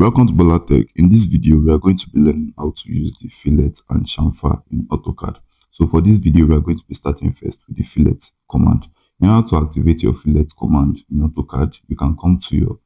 Welcome to Bola Tech. In this video, we are going to be learning how to use the fillet and chamfer in AutoCAD. So for this video, we are going to be starting first with the fillet command. In order to activate your fillet command in AutoCAD, you can come to your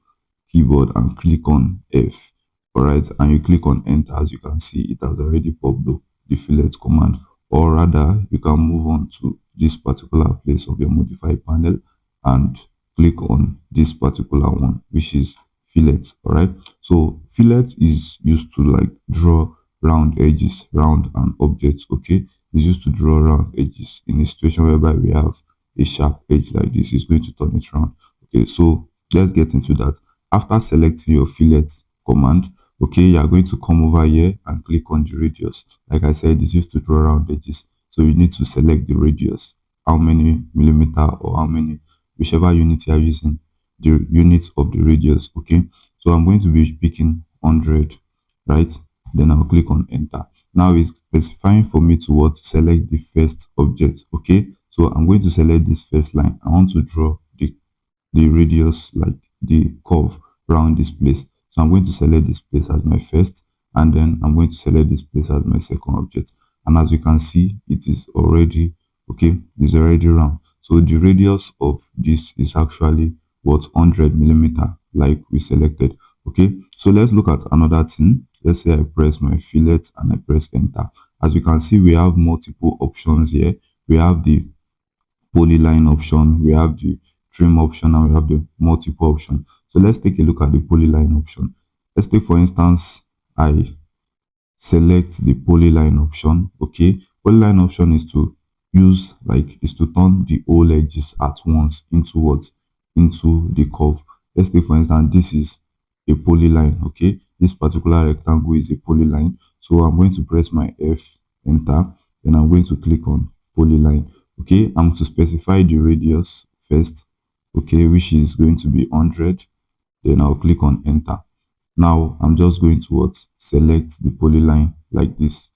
keyboard and click on F. Alright, and you click on enter. As you can see, it has already popped up the fillet command. Or rather, you can move on to this particular place of your modify panel and click on this particular one, which is fillet. All right, so fillet is used to like draw round edges, round an object. Okay, it's used to draw round edges in a situation whereby we have a sharp edge like this. It's going to turn it round. Okay, so let's get into that. After selecting your fillet command, okay, you are going to come over here and click on the radius. Like I said, it's used to draw round edges, so you need to select the radius, how many millimeter or how many, whichever unit you are using, the units of the radius. Okay, so I'm going to be picking 100, right? Then I'll click on enter. Now it's specifying for me to what, select the first object. Okay, so I'm going to select this first line. I want to draw the radius, like the curve around this place. So I'm going to select this place as my first, and then I'm going to select this place as my second object. And as you can see, it is already okay, it's already round. So the radius of this is actually what, 100 millimeter, like we selected. Okay, so let's look at another thing. Let's say I press my fillet and I press enter. As you can see, we have multiple options here. We have the polyline option, we have the trim option, and we have the multiple option. So let's take a look at the polyline option. Let's take, for instance, I select the polyline option. Okay, polyline option is to use, like, is to turn the whole edges at once into what, into the curve. Let's take, for instance, this is a polyline. Okay, this particular rectangle is a polyline. So I'm going to press my F, enter, then I'm going to click on polyline. Okay, I'm to specify the radius first, okay, which is going to be 100. Then I'll click on enter. Now I'm just going to what, select the polyline like this,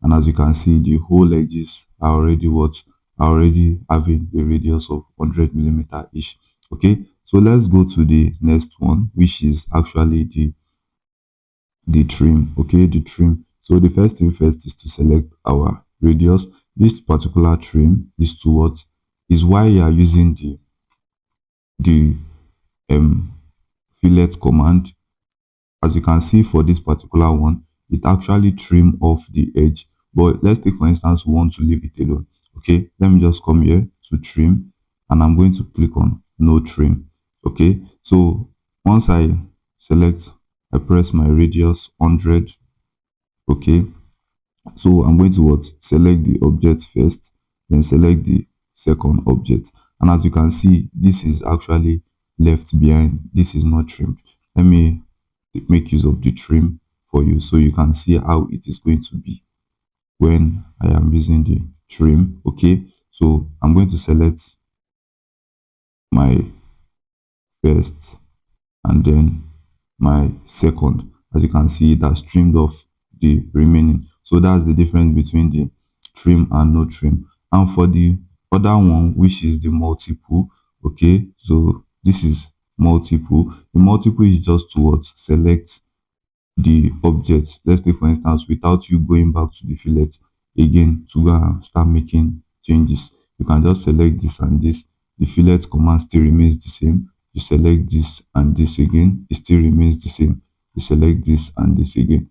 and as you can see, the whole edges are already what, are already having a radius of 100 millimeter each. Okay, so let's go to the next one, which is actually the trim. Okay, the trim. So the first thing first is to select our radius. This particular trim is to what, is why you are using the fillet command. As you can see, for this particular one, it actually trim off the edge. But let's take, for instance, we want to leave it alone. Okay, let me just come here to trim, and I'm going to click on no trim. Okay, so once I select, I press my radius 100. Okay, so I'm going to what, select the object first, then select the second object. And as you can see, this is actually left behind. This is not trimmed. Let me make use of the trim for you so you can see how it is going to be when I am using the trim. Okay, so I'm going to select my first and then my second. As you can see, it has trimmed off the remaining. So that's the difference between the trim and no trim. And for the other one, which is the multiple, okay, so this is multiple. The multiple is just to what, select the object. Let's say, for instance, without you going back to the fillet again to go and start making changes, you can just select this and this. The fillet command still remains the same. You select this and this again, it still remains the same. You select this and this again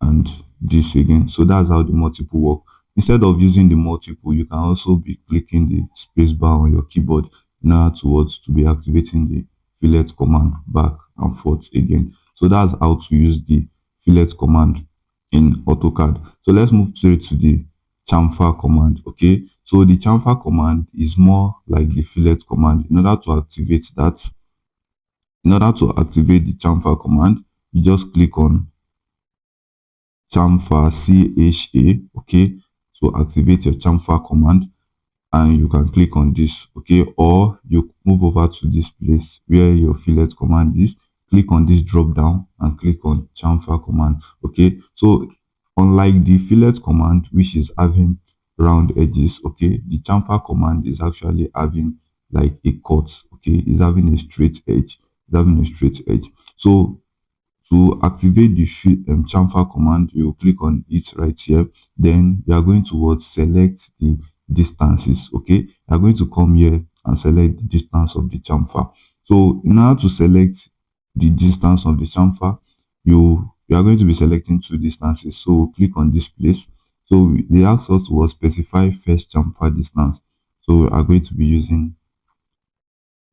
and this again. So that's how the multiple work. Instead of using the multiple, you can also be clicking the space bar on your keyboard in order to be activating the fillet command back and forth again. So that's how to use the fillet command in AutoCAD. So let's move straight to the chamfer command. Okay, so the chamfer command is more like the fillet command. In order to activate that, in order to activate the chamfer command, you just click on chamfer, CHA. Okay, so activate your chamfer command, and you can click on this. Okay, or you move over to this place where your fillet command is, click on this drop down and click on chamfer command. Okay, so unlike the fillet command, which is having round edges, okay, the chamfer command is actually having like a cut. Okay, it's having a straight edge, it's having a straight edge. So To activate the chamfer command, you click on it right here. Then you are going to select the distances. Okay, you are going to come here and select the distance of the chamfer. So in order to select the distance of the chamfer, you are going to be selecting two distances. So click on this place. So they ask us to specify first chamfer distance. So we are going to be using,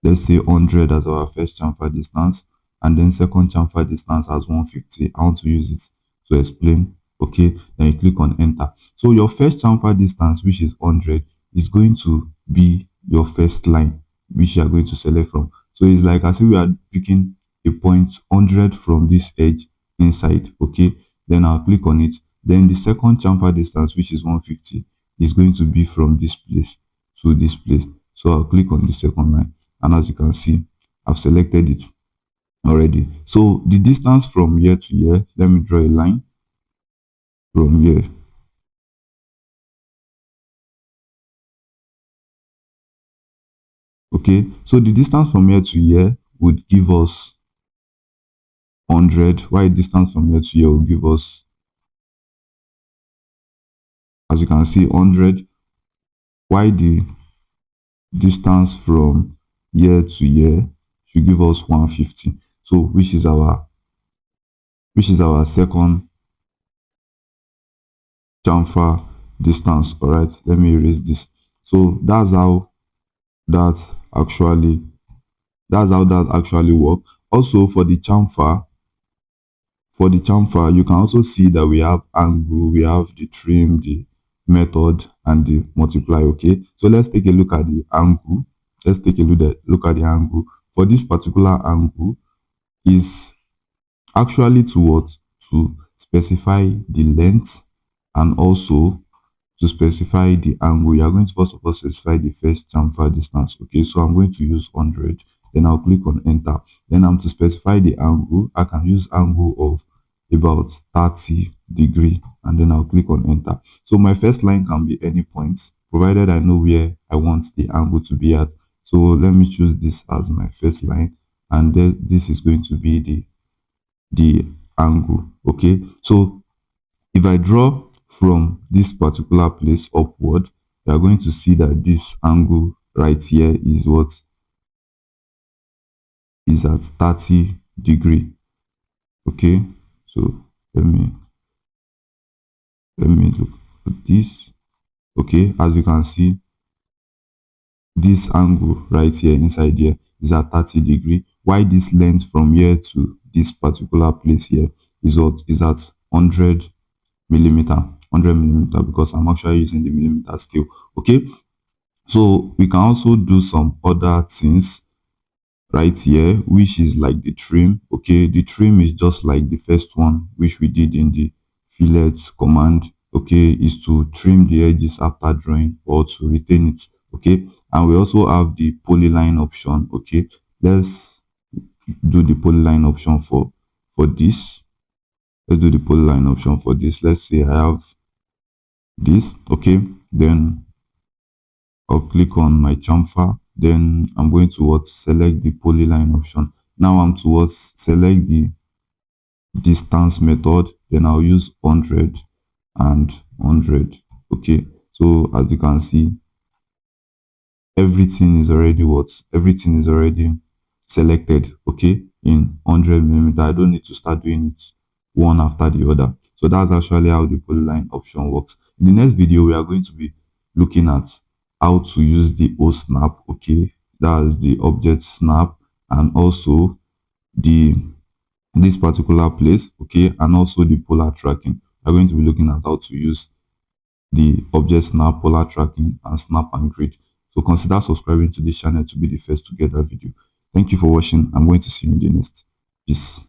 let's say, 100 as our first chamfer distance, and then second chamfer distance as 150. I want to use it to explain. Okay, then you click on enter. So your first chamfer distance, which is 100, is going to be your first line, which you are going to select from. So it's like as if we are picking a point 100 from this edge inside. Okay, then I'll click on it. Then the second chamfer distance, which is 150, is going to be from this place to this place. So I'll click on the second line, and as you can see, I've selected it already. So the distance from here to here, let me draw a line from here. Okay, so the distance from here to here would give us 100, while distance from here to here will give us, as you can see, 100, while the distance from here to here should give us 150. So which is our second chamfer distance. All right, let me erase this. So that's how that actually works. Also for the chamfer, you can also see that we have angle, we have the trim, the method, and the multiply. Okay, so let's take a look at the angle. Let's take a look at the angle. For this particular angle is actually to specify the length and also to specify the angle. You are going to first of all specify the first chamfer distance. Okay, so I'm going to use 100. Then I'll click on enter. Then I'm to specify the angle. I can use angle of about 30 degree, and then I'll click on enter. So my first line can be any point, provided I know where I want the angle to be at. So let me choose this as my first line, and then this is going to be the angle. Okay, so if I draw from this particular place upward, you are going to see that this angle right here is what is at 30 degree. Okay, so let me look at this. Okay, as you can see, this angle right here inside here is at 30 degree, while this length from here to this particular place here is at 100 millimeter, because I'm actually using the millimeter scale. Okay, so we can also do some other things right here, which is like the trim. Okay, the trim is just like the first one which we did in the fillet command. Okay, is to trim the edges after drawing or to retain it. Okay, and we also have the polyline option. Okay, let's do the polyline option for this. Let's do the polyline option for this. Let's say I have this. Okay, then I'll click on my chamfer. Then I'm going to select the polyline option. Now I'm to select the distance method. Then I'll use 100 and 100. Okay, so as you can see, everything is already selected. Okay, in 100 millimeter. I don't need to start doing it one after the other. So that's actually how the polyline option works. In the next video, we are going to be looking at how to use the O snap. Okay, that's the object snap, and also this particular place. Okay, and also the polar tracking. We're going to be looking at how to use the object snap, polar tracking, and snap and grid. So consider subscribing to this channel to be the first to get that video. Thank you for watching. I'm going to see you in the next. Peace.